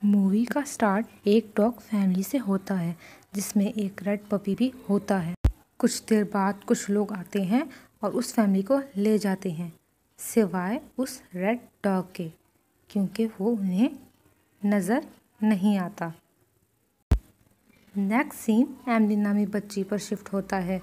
Movie का start एक dog family से होता है जिसमें एक रेड पपी भी होता है। कुछ देर बाद कुछ लोग आते हैं और उस फैमिली को ले जाते हैं सिवाय उस रेड डॉग के, क्योंकि वो उन्हें नज़र नहीं आता। नेक्स्ट सीन एमली नामी बच्ची पर शिफ्ट होता है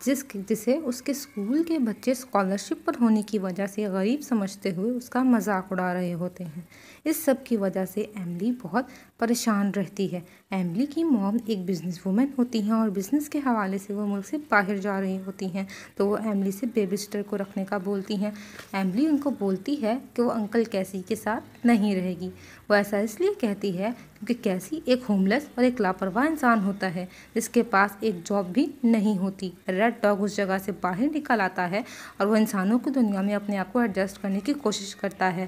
जिसे उसके स्कूल के बच्चे स्कॉलरशिप पर होने की वजह से गरीब समझते हुए उसका मजाक उड़ा रहे होते हैं। इस सब की वजह से एमली बहुत परेशान रहती है। एमली की मॉम एक बिजनेस वूमेन होती हैं और बिजनेस के हवाले से वो मुल्क से बाहर जा रही होती हैं, तो वो एमली से बेबी सिटर को रखने का बोलती हैं। एमली उनको बोलती है कि वो अंकल कैसी के साथ नहीं रहेगी। वो ऐसा इसलिए कहती है क्योंकि कैसी एक होमलेस और एक लापरवाह इंसान होता है जिसके पास एक जॉब भी नहीं होती। रेड डॉग उस जगह से बाहर निकल आता है और वो इंसानों की दुनिया में अपने आप को एडजस्ट करने की कोशिश करता है।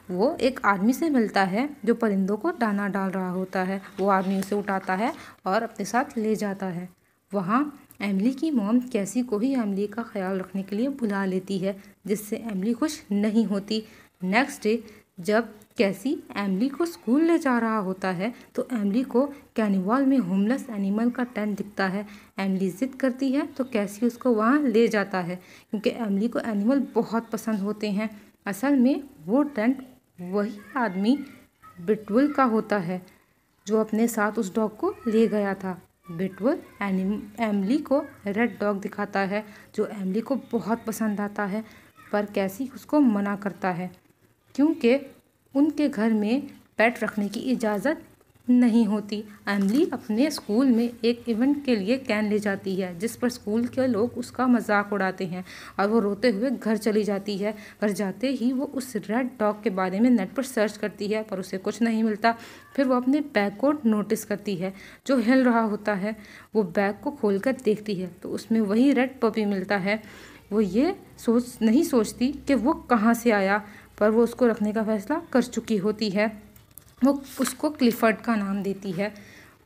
वो एक आदमी से मिलता है जो परिंदों को दाना डाल रहा होता है। वो आदमी उसे उठाता है और अपने साथ ले जाता है। वहाँ एमली की मॉम कैसी को ही एमली का ख्याल रखने के लिए बुला लेती है, जिससे एमली खुश नहीं होती। नेक्स्ट डे जब कैसी एमली को स्कूल ले जा रहा होता है तो एमली को कैनिवॉल में होमलेस एनिमल का टेंट दिखता है। एमली जिद करती है तो कैसी उसको वहाँ ले जाता है क्योंकि एमली को एनिमल बहुत पसंद होते हैं। असल में वो टेंट वही आदमी बिटवुल का होता है जो अपने साथ उस डॉग को ले गया था। बिटवुल एमली को रेड डॉग दिखाता है जो एमली को बहुत पसंद आता है, पर कैसी उसको मना करता है क्योंकि उनके घर में पेट रखने की इजाज़त नहीं होती। एमली अपने स्कूल में एक इवेंट के लिए कैन ले जाती है जिस पर स्कूल के लोग उसका मजाक उड़ाते हैं और वो रोते हुए घर चली जाती है। घर जाते ही वो उस रेड डॉग के बारे में नेट पर सर्च करती है पर उसे कुछ नहीं मिलता। फिर वो अपने बैग को नोटिस करती है जो हिल रहा होता है। वो बैग को खोलकर देखती है तो उसमें वही रेड पपी मिलता है। वो ये नहीं सोचती कि वो कहाँ से आया, पर वो उसको रखने का फैसला कर चुकी होती है। वो उसको क्लिफर्ड का नाम देती है।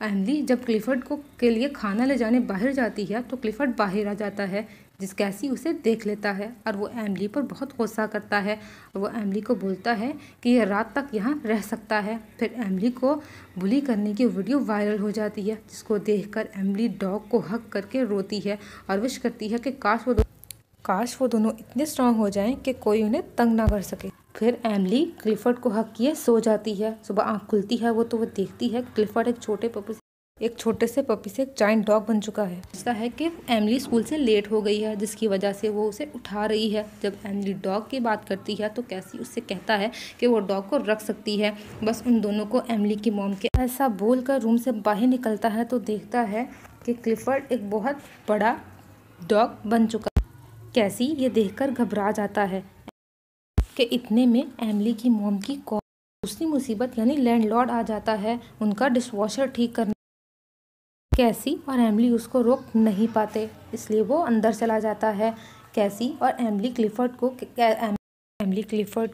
एमली जब क्लिफर्ड को के लिए खाना ले जाने बाहर जाती है तो क्लिफर्ड बाहर आ जाता है, जिस कैसी उसे देख लेता है और वो एमली पर बहुत गुस्सा करता है और वो एमली को बोलता है कि यह रात तक यहाँ रह सकता है। फिर एमली को बुली करने की वीडियो वायरल हो जाती है जिसको देखकर एमली डॉग को हक करके रोती है और विश करती है कि काश वो दोनों इतने स्ट्रांग हो जाएं कि कोई उन्हें तंग ना कर सके। फिर एमली क्लिफर्ड को हक किए सो जाती है। सुबह आंख खुलती है तो वो देखती है क्लिफर्ड एक छोटे से पपी से एक जायंट डॉग बन चुका है। ऐसा है कि एमली स्कूल से लेट हो गई है जिसकी वजह से वो उसे उठा रही है। जब एमली डॉग की बात करती है तो कैसी उससे कहता है कि वो डॉग को रख सकती है। बस उन दोनों को एमली की मॉम के ऐसा बोलकर रूम से बाहर निकलता है तो देखता है कि क्लिफर्ड एक बहुत बड़ा डॉग बन चुका है। कैसी ये देखकर घबरा जाता है कि इतने में एमली की मॉम की दूसरी मुसीबत यानी लैंडलॉर्ड आ जाता है उनका डिशवॉशर ठीक करने। कैसी और एमली उसको रोक नहीं पाते इसलिए वो अंदर चला जाता है। कैसी और एमली क्लिफर्ड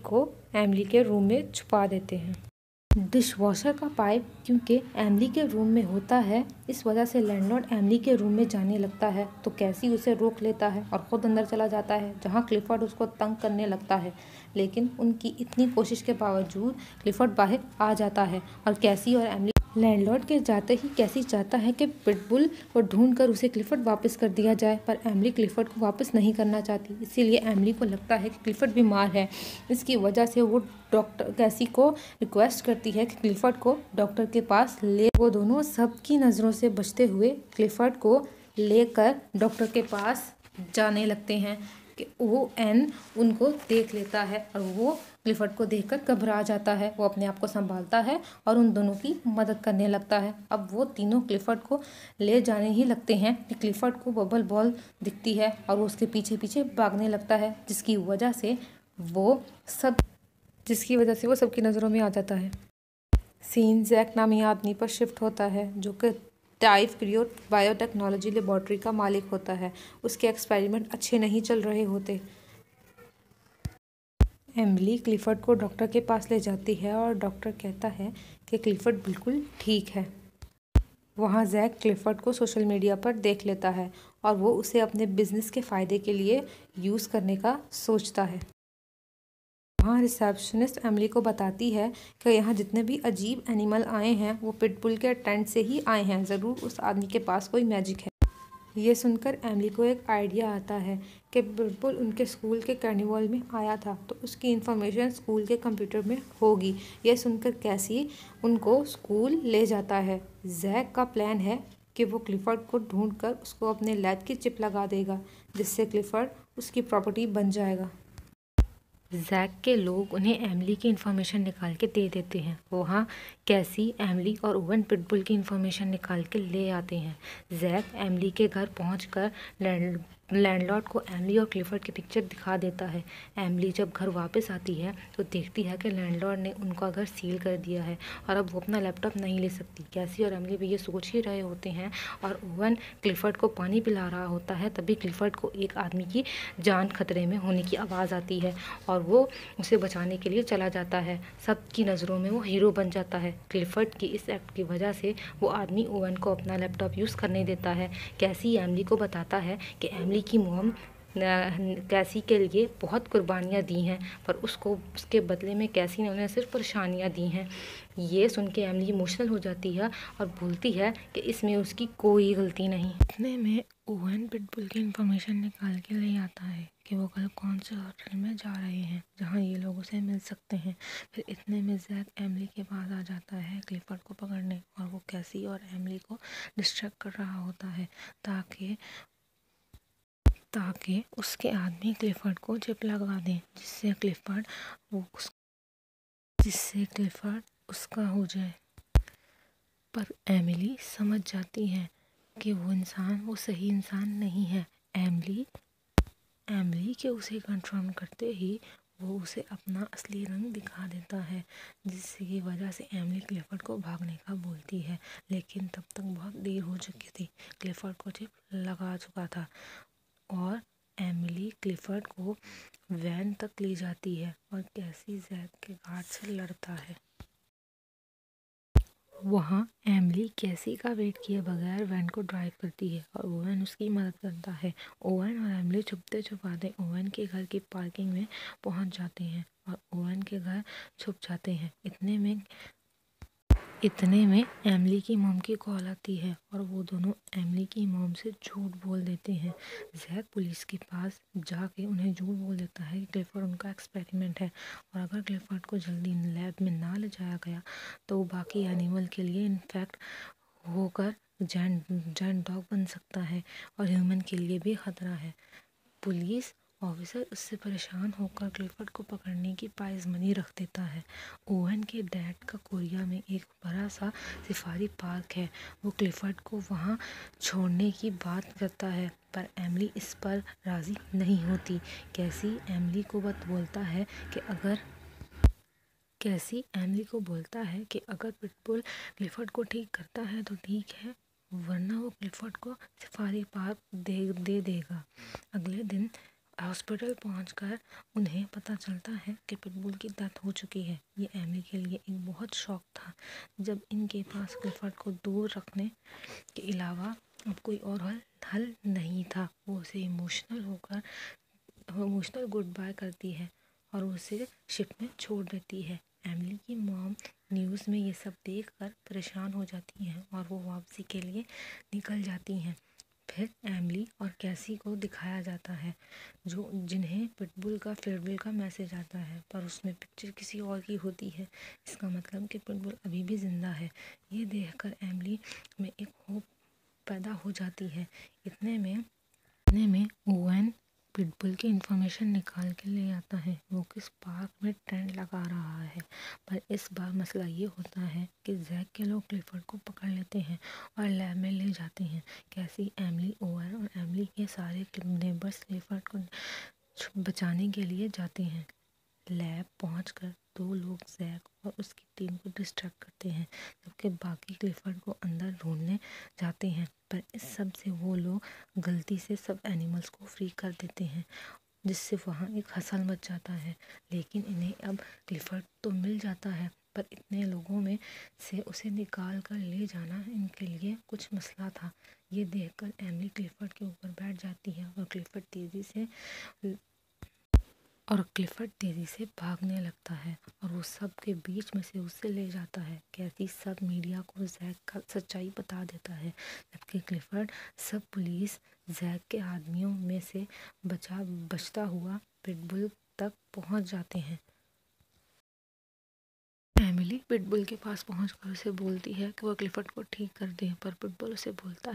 को एमली के रूम में छुपा देते हैं। डिशवॉशर का पाइप क्योंकि एमली के रूम में होता है, इस वजह से लैंडलॉर्ड एमली के रूम में जाने लगता है तो कैसी उसे रोक लेता है और ख़ुद अंदर चला जाता है जहां क्लिफर्ड उसको तंग करने लगता है। लेकिन उनकी इतनी कोशिश के बावजूद क्लिफर्ड बाहर आ जाता है और कैसी और एमली लैंडलॉर्ड के जाते ही कैसी चाहता है कि पिटबुल को ढूंढकर उसे क्लिफर्ड वापस कर दिया जाए, पर एमली क्लिफर्ड को वापस नहीं करना चाहती। इसीलिए एमली को लगता है कि क्लिफर्ड बीमार है। इसकी वजह से वो डॉक्टर कैसी को रिक्वेस्ट करती है कि क्लिफर्ड को डॉक्टर के पास ले। वो दोनों सबकी नज़रों से बचते हुए क्लिफर्ड को लेकर डॉक्टर के पास जाने लगते हैं कि ON उनको देख लेता है और वो क्लिफर्ड को देखकर घबरा जाता है। वो अपने आप को संभालता है और उन दोनों की मदद करने लगता है। अब वो तीनों क्लिफर्ड को ले जाने ही लगते हैं कि क्लिफर्ड को बबल बॉल दिखती है और वो उसके पीछे पीछे भागने लगता है जिसकी वजह से वो सबकी नज़रों में आ जाता है। सीन जैक नामी आदमी पर शिफ्ट होता है जो कि टाइफ बायोटेक्नोलॉजी लेबॉर्ट्री का मालिक होता है। उसके एक्सपेरिमेंट अच्छे नहीं चल रहे होते। एमली क्लिफर्ड को डॉक्टर के पास ले जाती है और डॉक्टर कहता है कि क्लिफर्ड बिल्कुल ठीक है। वहाँ जैक क्लिफर्ड को सोशल मीडिया पर देख लेता है और वो उसे अपने बिजनेस के फ़ायदे के लिए यूज़ करने का सोचता है। वहाँ रिसेप्शनिस्ट एमिली को बताती है कि यहाँ जितने भी अजीब एनिमल आए हैं वो पिटबुल के टेंट से ही आए हैं, ज़रूर उस आदमी के पास कोई मैजिक है। ये सुनकर एमिली को एक आइडिया आता है कि पिटबुल उनके स्कूल के कार्निवल में आया था, तो उसकी इन्फॉर्मेशन स्कूल के कंप्यूटर में होगी। यह सुनकर कैसी उनको स्कूल ले जाता है। जैक का प्लान है कि वो क्लिफर्ड को ढूंढकर उसको अपने लैब की चिप लगा देगा, जिससे क्लिफर्ड उसकी प्रॉपर्टी बन जाएगा। जैक के लोग उन्हें एमिली की इन्फॉर्मेशन निकाल के दे देते हैं। वहाँ कैसी, एमिली और ओवन पिटबुल की इन्फॉर्मेशन निकाल के ले आते हैं। जैक एमिली के घर पहुंचकर लैंडलॉर्ड को एमिली और क्लिफर्ड की पिक्चर दिखा देता है। एमिली जब घर वापस आती है तो देखती है कि लैंडलॉर्ड ने उनका घर सील कर दिया है और अब वो अपना लैपटॉप नहीं ले सकती। कैसी और एमिली भी ये सोच ही रहे होते हैं और ओवन क्लिफर्ड को पानी पिला रहा होता है। तभी क्लिफर्ड को एक आदमी की जान खतरे में होने की आवाज़ आती है और वो उसे बचाने के लिए चला जाता है। सबकी नज़रों में वो हीरो बन जाता है। क्लिफर्ड की इस एक्ट की वजह से वो आदमी ओवन को अपना लैपटॉप यूज़ करने देता है। कैसी एमिली को बताता है कि एमिली की मॉम कैसी के लिए बहुत कुर्बानियाँ दी हैं, पर उसके बदले में कैसी ने उन्हें सिर्फ परेशानियाँ दी हैं। ये सुन के एमिली इमोशनल हो जाती है और बोलती है कि इसमें उसकी कोई गलती नहीं। इतने में ओवन पिटबुल की इन्फॉर्मेशन निकाल के ले आता है कि वो कल कौन से होटल में जा रहे हैं जहाँ ये लोग उसे मिल सकते हैं। फिर इतने में जैक एमिली के पास आ जाता है क्लिफर्ड को पकड़ने, और वो कैसी और एमिली को डिस्ट्रैक्ट कर रहा होता है ताकि उसके आदमी क्लिफर्ड को चिप लगा दें, जिससे क्लिफर्ड उसका हो जाए। पर एमिली समझ जाती है कि वो सही इंसान नहीं है। एमिली के उसे कंफर्म करते ही वो उसे अपना असली रंग दिखा देता है, जिसकी वजह से एमिली क्लिफर्ड को भागने का बोलती है। लेकिन तब तक बहुत देर हो चुकी थी। क्लिफर्ड को चिप लगा चुका था और एमिली क्लिफर्ड को वैन तक ले जाती है और कैसी जैक के गार्ड से लड़ता है। वहाँ एमिली कैसी का वेट किए बगैर वैन को ड्राइव करती है और ओवन उसकी मदद करता है। ओवन और एमिली छुपते छुपाते ओवन के घर की पार्किंग में पहुँच जाते हैं और ओवन के घर छुप जाते हैं। इतने में एमिली की मॉम की कॉल आती है और वो दोनों एमिली की मॉम से झूठ बोल देते हैं। जैक पुलिस के पास जाके उन्हें झूठ बोल देता है कि क्लिफर्ड उनका एक्सपेरिमेंट है और अगर क्लिफर्ड को जल्दी लैब में ना ले जाया गया तो वो बाकी एनिमल के लिए इन्फेक्ट होकर जैंट डॉग बन सकता है और ह्यूमन के लिए भी खतरा है। पुलिस ऑफिसर उससे परेशान होकर क्लिफर्ड को पकड़ने की प्राइज मनी रख देता है। ओवन के डैड का कोरिया में एक बड़ा सा सफारी पार्क है। वो क्लिफर्ड को वहाँ छोड़ने की बात करता है, पर एमिली इस पर राज़ी नहीं होती। कैसी एमिली को बोलता है कि अगर पिटबुल क्लिफर्ड को ठीक करता है तो ठीक है, वरना वो क्लिफर्ड को सफारी पार्क दे देगा। अगले दिन हॉस्पिटल पहुंचकर उन्हें पता चलता है कि पिटबुल की डेथ हो चुकी है। ये एमिली के लिए एक बहुत शौक था, जब इनके पास क्लिफर्ड को दूर रखने के अलावा अब कोई और हल नहीं था। वो उसे इमोशनल गुड बाय करती है और उसे शिप में छोड़ देती है। एमिली की मॉम न्यूज़ में ये सब देखकर परेशान हो जाती हैं और वो वापसी के लिए निकल जाती हैं। फिर एमिली और कैसी को दिखाया जाता है जिन्हें पिटबुल का फेयरवेल का मैसेज आता है, पर उसमें पिक्चर किसी और की होती है। इसका मतलब कि पिटबुल अभी भी जिंदा है। ये देखकर एमिली में एक होप पैदा हो जाती है। इतने में ओवन पिटबुल की इन्फॉर्मेशन निकाल के ले आता है। वो किस पार्क में टेंट लगा रहा है, पर इस बार मसला ये होता है कि जैक के लोग क्लिफर्ड को पकड़ लेते हैं और लैब में ले जाते हैं। कैसी, एमिली, ओवन और एमिली के सारे नेबर्स क्लिफर्ड को बचाने के लिए जाते हैं। लैब पहुंचकर दो लोग जैक और उसकी टीम को डिस्ट्रैक्ट करते हैं, जबकि बाकी क्लिफर्ड को अंदर ढूंढने जाते हैं। पर इस सब से वो लोग गलती से सब एनिमल्स को फ्री कर देते हैं, जिससे वहाँ एक हसल मच जाता है। लेकिन इन्हें अब क्लिफर्ड तो मिल जाता है, पर इतने लोगों में से उसे निकाल कर ले जाना इनके लिए कुछ मसला था। ये देखकर एमिली क्लिफर्ड के ऊपर बैठ जाती है और क्लिफर्ड तेज़ी से और क्लिफर्ड तेजी से भागने लगता है और वो सब के बीच में से उसे ले जाता है। कैथी सब मीडिया को जैक का सच्चाई बता देता है, जबकि क्लिफर्ड सब पुलिस जैक के आदमियों में से बचता हुआ पिटबुल तक पहुंच जाते हैं। एमिली पिटबुल के पास पहुंचकर उसे बोलती है कि वह क्लिफर्ड को ठीक कर दे, पर पिटबुल उसे बोलता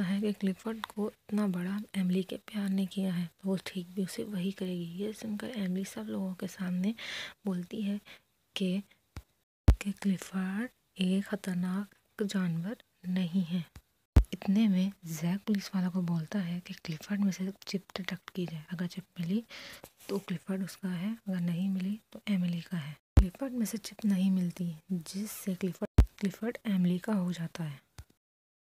है कि क्लिफर्ड को इतना बड़ा एमिली के प्यार ने किया है तो वो ठीक भी उसे वही करेगी। ये सुनकर एमिली सब लोगों के सामने बोलती है कि क्लिफर्ड एक खतरनाक जानवर नहीं है। इतने में जैक पुलिस वाला को बोलता है कि क्लिफर्ड में से चिप डिटेक्ट की जाए, अगर चिप मिली तो क्लिफर्ड उसका है, अगर नहीं मिली तो एमिली का है। क्लिफर्ड में से चिप नहीं मिलती, जिससे क्लिफर्ड एमिली का हो जाता है।